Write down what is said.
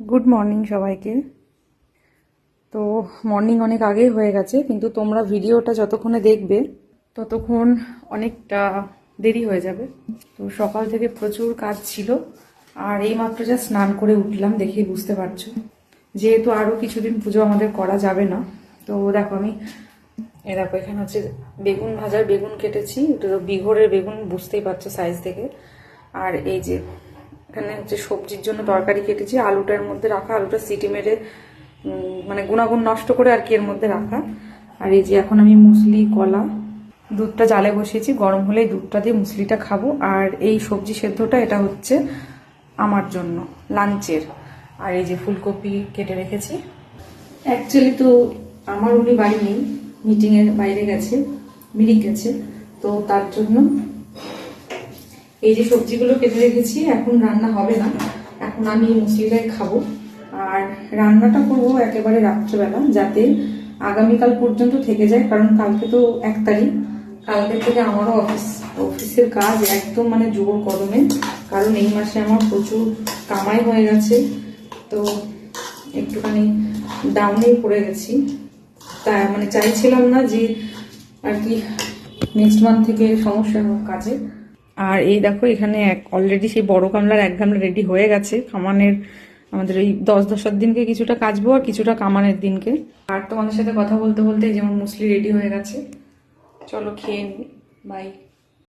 Good morning সবাইকে। তো morning অনেক আগেই হয়ে গেছে, কিন্তু তোমরা ভিডিওটা যতক্ষণে দেখবে ততক্ষণ অনেকটা দেরি হয়ে যাবে। তো সকাল থেকে প্রচুর কাজ ছিল, আর এইমাত্র যা স্নান করে উঠলাম, দেখেই বুঝতে পারছো। যেহেতু আরও কিছুদিন পুজো আমাদের করা যাবে না, তো দেখো আমি দেখো এখানে হচ্ছে বেগুন ভাজার বেগুন কেটেছি, এটা তো বিঘরের বেগুন, বুঝতেই পারছো সাইজ থেকে। আর এই যে এখানে হচ্ছে সবজির জন্য তরকারি কেটেছি, আলুটার মধ্যে রাখা, আলুটা সিটি মেরে মানে গুণাগুণ নষ্ট করে আর কি এর মধ্যে রাখা। আর এই যে এখন আমি মুসলি, কলা, দুধটা জালে বসিয়েছি, গরম হলেই দুধটা দিয়ে মুসলিটা খাবো। আর এই সবজি সেদ্ধটা এটা হচ্ছে আমার জন্য লাঞ্চের। আর এই যে ফুলকপি কেটে রেখেছি। অ্যাকচুয়ালি তো আমার উনি বাড়ি নেই, মিটিংয়ের বাইরে গেছে, মিরিক গেছে, তো তার জন্য এই যে সবজিগুলো কেটে রেখেছি। এখন রান্না হবে না, এখন আমি মুসলিটাই খাবো। আর রান্নাটা করবো একেবারে রাত্রেবেলা, যাতে আগামীকাল পর্যন্ত থেকে যায়, কারণ কালকে তো 1 তারিখ। কালকে থেকে আমারও অফিসের কাজ একদম মানে জোর কদমে, কারণ এই মাসে আমার প্রচুর কামাই হয়ে গেছে। তো একটুখানি ডাউনেই পড়ে গেছি, তা মানে চাইছিলাম না যে আর কি নেক্সট মান্থ থেকে সমস্যা হোক কাজে। আর এই দেখো এখানে অলরেডি সেই বড় গামলার 1 গামলা রেডি হয়ে গেছে কামানের। আমাদের এই 10-10 দিনকে কিছুটা কাচবো আর কিছুটা কামানের দিনকে। আর তোমাদের সাথে কথা বলতে বলতে যেমন মুসলি রেডি হয়ে গেছে, চলো খেয়ে নিই, বাই।